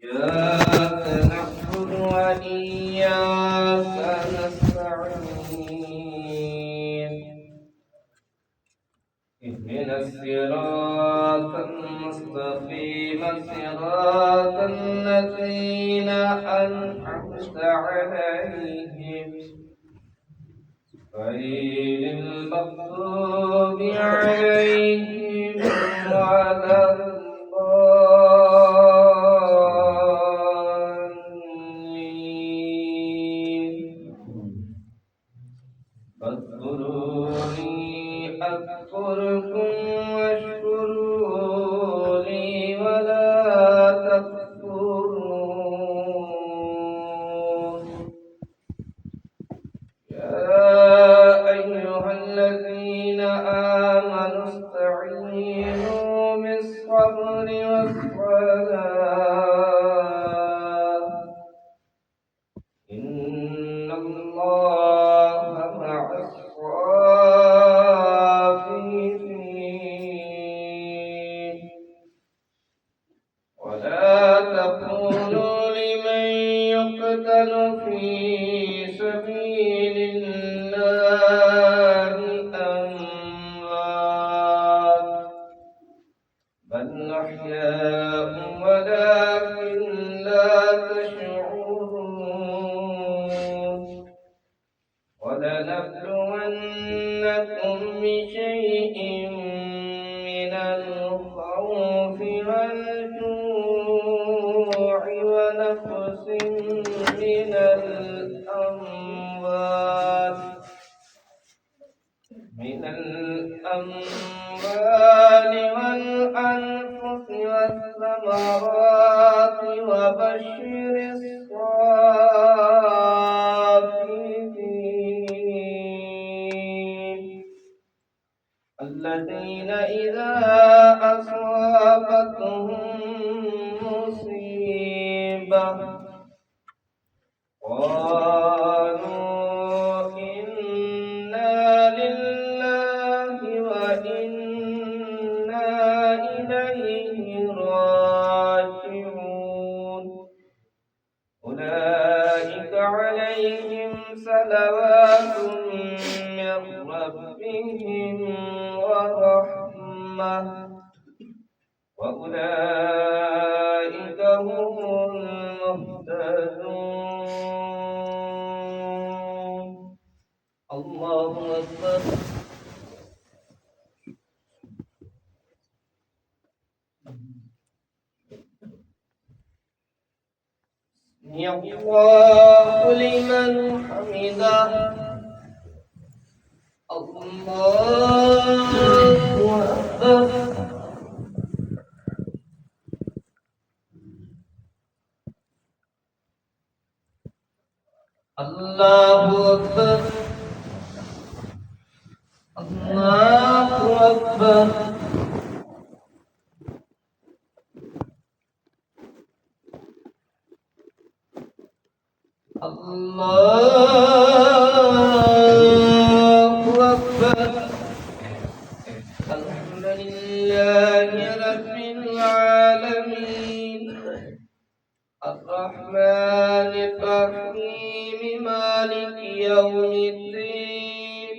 إياك نعبد وإياك نستعين اهدنا الصراط المستقيم صراط الذين أنعمت عليهم غير المغضوب عليهم ولا فاذكروني أذكركم واشكروا لي ولا تكفرون يا أيها الذين آمنوا استعينوا بالصبر والصلاة إن الله مع الصابرين ولا تقولوا لمن يقتل في سبيل الله أموات بل أحياء ولكن لا تشعرون ولنبلونكم بشيء من الخوف والجوع ونقص من الأموال والأنفس والثمرات وبشر الصابرين الذين إذا أصابتهم مصيبة قالوا إنا لله وإنا إليه راجعون أولئك عليهم صلوات من ربهم ورحمة وأولئك هم المهتدون الله أكبر سمع الله لمن حمده الله أكبر الله أكبر الله أكبر الله أكبر الحمد لله رب العالمين الرحمن الرحيم مالك يوم الدين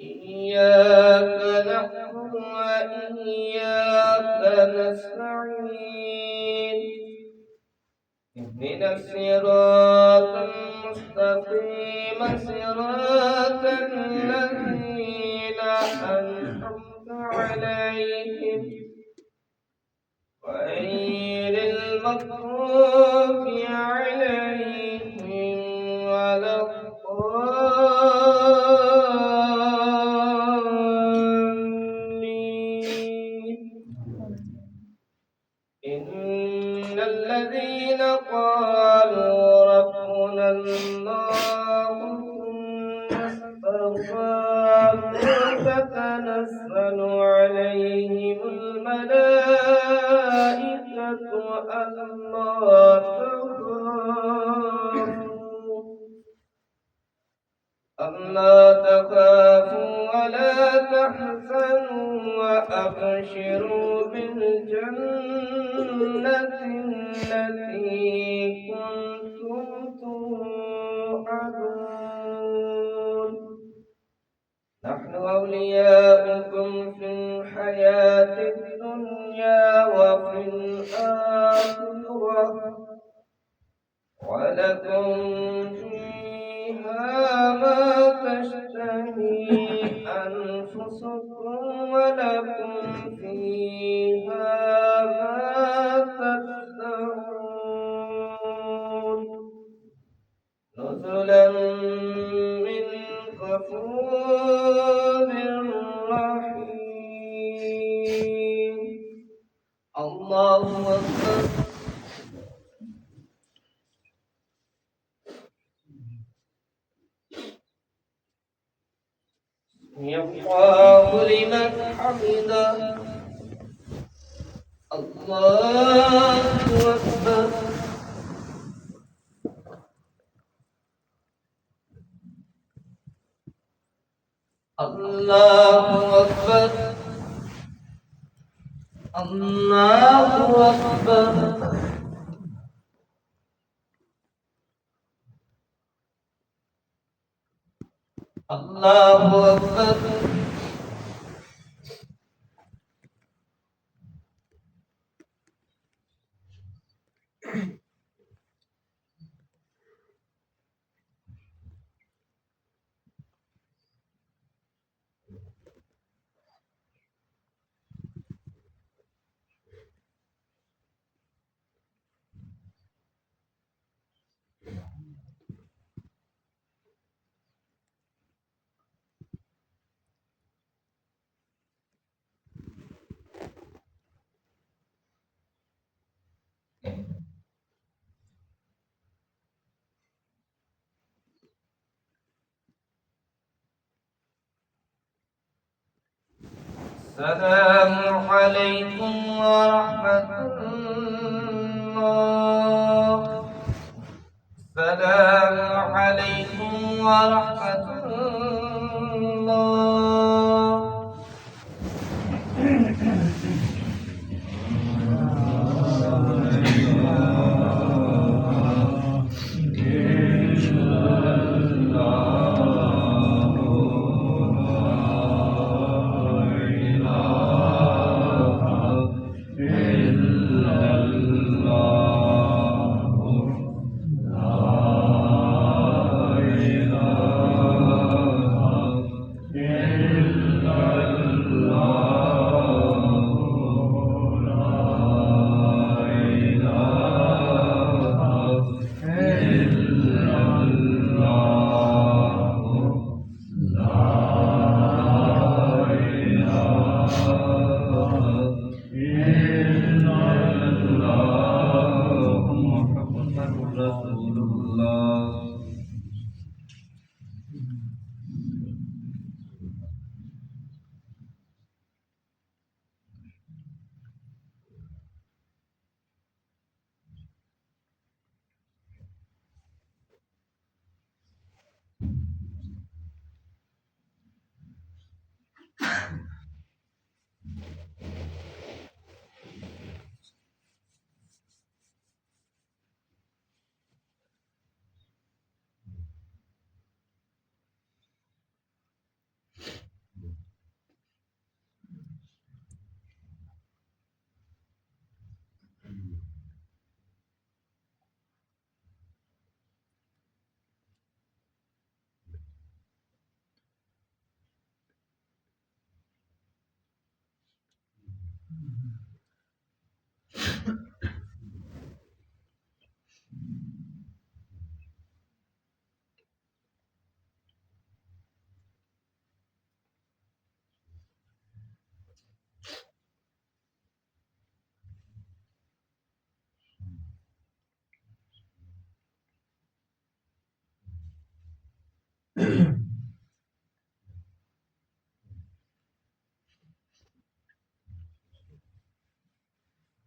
إياك نعبد وإياك نستعين اهدنا الصراط المستقيم صراط الذين أنعمت عليهم غير المغضوب عليهم ولا الضالين إن الذين قالوا ربنا الله ثم استقاموا تتنزل عليهم الملائكة ألا تخافوا ولا تحزنوا وأبشروا بالجنة الآخرة ولكم فيها ما تشتهي أنفسكم ولكم فيها ما تدعون نزلا من غفور رحيم الله أكبر الله لمن حمده الله أكبر الله أكبر الله أكبر الله أكبر السلام عليكم ورحمة الله السلام عليكم ورحمة الله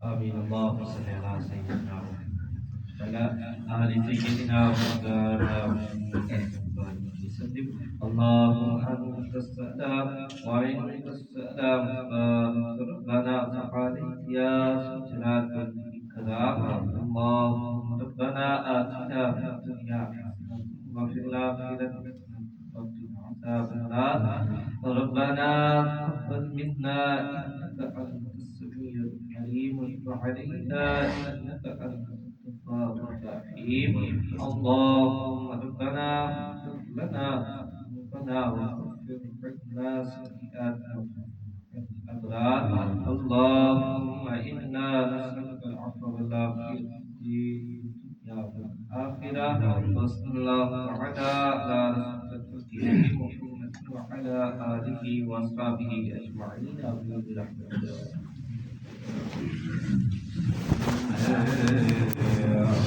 آمين اللهم صل على سيدنا محمد وعلى آل سيدنا محمد وسلم اللهم أنت السلام ومنك السلام ربنا فعليك يا سجنات الكلام اللهم ربنا آتنا في الدنيا حسنة وفي الآخرة حسنة وقنا عذاب النار ربنا تقبل منا إنك أنت السميع سميع عليم وعلينا إنك أنت الغفار الرحيم اللهم ربنا اغفر لنا ذنوبنا وكفر عنا سيئاتنا الأبرار اللهم إنا نسألك العفو والعافية في الدنيا والآخرة وصلى الله على رسول محمد وعلى آله وأصحابه أجمعين برحمته